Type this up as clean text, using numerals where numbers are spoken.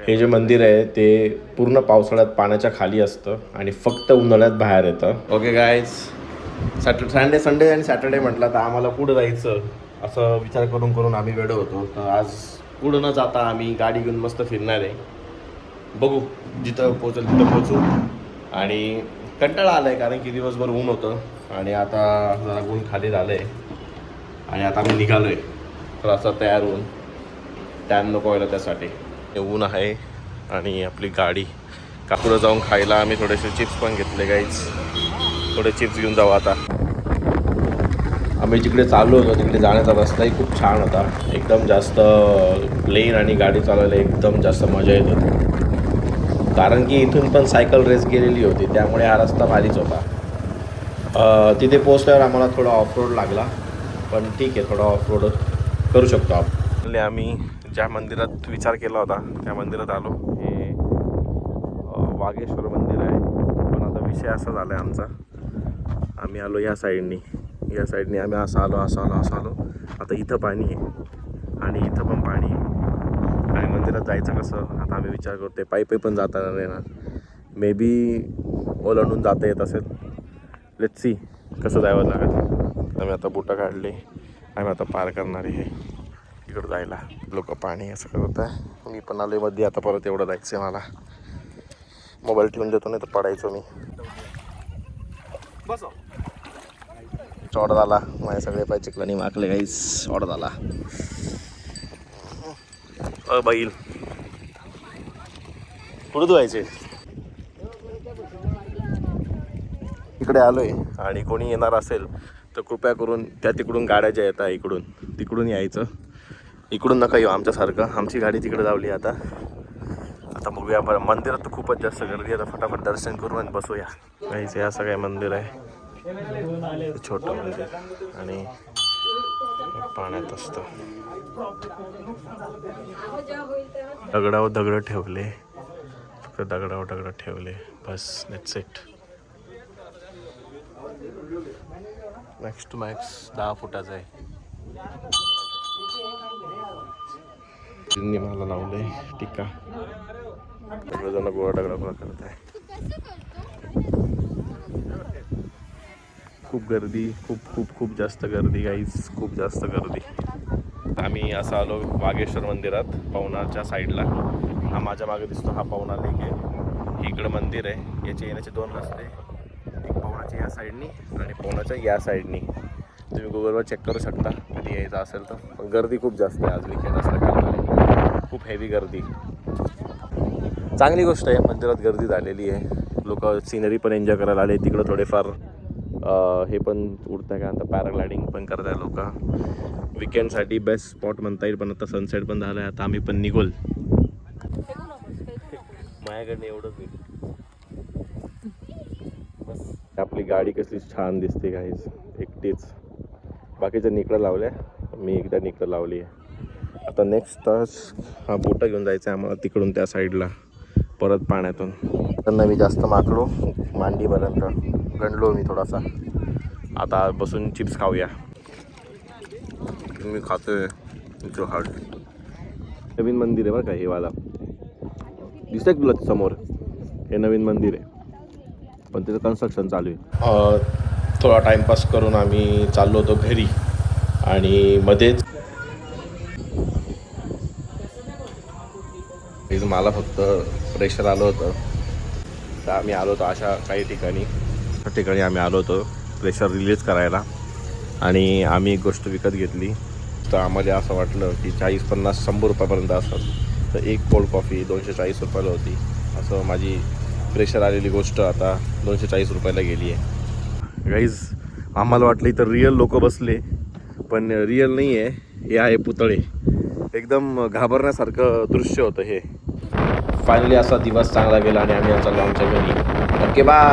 हे जे मंदिर आहे ते पूर्ण पावसाळ्यात पाण्याच्या खाली असतं आणि फक्त उन्हाळ्यात बाहेर येतं. ओके गाईज, संडे आणि सॅटर्डे म्हटलं तर आम्हाला कुठं जायचं असं विचार करून करून आम्ही वेडो होतो. तर आज कुठं न जाता आम्ही गाडी घेऊन मस्त फिरणार आहे. बघू जिथं पोहोचेल तिथं पोहोचू. आणि कंटाळा आला आहे कारण की दिवसभर ऊन होतं आणि आता जरा ऊन खाली झालं आहे आणि आता आम्ही निघालो आहे. तर असं तयार होऊन टाईम नको व्हायला त्यासाठी. ऊन आहे आणि आपली गाडी काकुडं जाऊन खायला आम्ही थोडेसे चिप्स पण घेतले. गाईज थोडे चिप्स घेऊन जाऊ आता. आम्ही जिकडे चाललो होतो तिकडे जाण्याचा रस्ताही खूप छान होता. एकदम जास्त प्लेन आणि गाडी चालवायला एकदम जास्त मजा येत होती. कारण की इथून पण सायकल रेस गेलेली होती त्यामुळे हा रस्ता भारीच होता. तिथे पोहोचल्यावर आम्हाला थोडा ऑफरोड लागला पण ठीक आहे, थोडा ऑफरोड करू शकतो आपण. आम्ही ज्या मंदिरात विचार केला होता त्या मंदिरात आलो. हे वागेश्वर मंदिर आहे. पण आता विषय असा झाला आहे आमचा, आम्ही आलो या साईडनी आम्ही असं आलो. आता इथं पाणी आहे आणि इथं पण पाणी आहे आणि मंदिरात जायचं कसं आता आम्ही विचार करतो. पायी पण जाता येणार, मे बी ओलांडून जाता येत असेल. लेट्स सी कसं जावं लागेल. आम्ही आता बुटं काढले, आम्ही आता पार करणार आहे इकडं जायला. लोक पाणी असं करत आहे. मी पण आलो मध्ये, आता परत एवढं जायचं आहे मला. मोबाईल ठेवून देतो नाही तर पडायचो मी. बस ऑर्डर आला, माझे सगळे पाय चिखलानी माकले. काहीच ऑर्डर आला. बैल कुठं धुवायचे? इकडे आलोय आणि कोणी येणार असेल तर कृपया करून त्या तिकडून गाड्या ज्या येतात इकडून तिकडून यायचं. इकडून नका येऊ आमच्यासारखं. आमची गाडी तिकडे लावली. आता बघूया. मंदिरात तर खूपच जास्त गर्दी आहे. आता फटाफट दर्शन करू आणि बसूया. काहीच हे असं काय मंदिर आहे, छोटं मंदिर आणि पाण्यात असतं. दगडावर दगड ठेवले, फक्त दगडावर दगड ठेवले बस. That's it. Max to max 10 फुटाचं आहे. मला लावले टीका. सगळेजण गोळा दगडा गोळा करत आहे. खूप गर्दी, खूप जास्त गर्दी गाईज, खूप जास्त गर्दी. आम्ही असं आलो वागेश्वर मंदिरात पवनारच्या साईडला. हा माझ्या मागे दिसतो, हा पवनार लेक आहे. इकडं मंदिर आहे. याचे येण्याचे 2 रस्ते, एक पवनाच्या या साईडनी आणि पवनाच्या या साईडनी. तुम्ही गुगलवर चेक करू शकता कधी यायचं असेल तर. पण गर्दी खूप जास्त आहे आज, विकेंड असल्या कारणाने खूप हेवी गर्दी. चांगली गोष्ट आहे, मंदिरात गर्दी झालेली आहे. लोक सिनरी पण एन्जॉय करायला आले. तिकडं थोडेफार हे पण उडतं का आता पॅराग्लायडिंग पण करत आहे लोक. विकेंडसाठी बेस्ट स्पॉट म्हणता येईल. पण आता सनसेट पण झालं आहे. आता आम्ही पण निघोल. माझ्याकडनं एवढंच नाही बस. आपली गाडी कसली छान दिसते गाईज, एकटीच. बाकीच्या निकडं लावल्या, मी एकदा निकडं लावली आहे. आता नेक्स्ट तास हा बोटा घेऊन जायचं आहे आम्हाला तिकडून त्या साईडला परत पाण्यातून. त्यांना मी जास्त माकडो मांडीपर्यंत गणलो मी थोडासा. आता बसून चिप्स खाऊया. मी खातोय जो हार्ट. नवीन मंदिर आहे बरं का हे वाला, दिसतंय तुला समोर? हे नवीन मंदिर आहे पण त्याचं कन्स्ट्रक्शन चालू आहे. थोडा टाईमपास करून आम्ही चाललो होतो घरी आणि मध्येच मला फक्त प्रेशर आलं होतं. तर आम्ही आलो होतो अशा काही ठिकाणी आम्ही आलो होतो प्रेशर रिलीज करायला. आणि आम्ही एक गोष्ट विकत घेतली. तर आम्हाला असं वाटलं की 40-50-100 रुपयापर्यंत असतात. तर एक कोल्ड कॉफी 240 रुपयाला होती. असं माझी प्रेशर आलेली गोष्ट आता 240 रुपयाला गेली आहे. गाईज आम्हाला वाटलं इथं रिअल लोक बसले, पण रिअल नाही आहे, हे आहे पुतळे. एकदम घाबरण्यासारखं दृश्य होतं हे. फायनली असा दिवस चांगला गेला आणि आम्ही चाललो आमच्या घरी. Okay bye.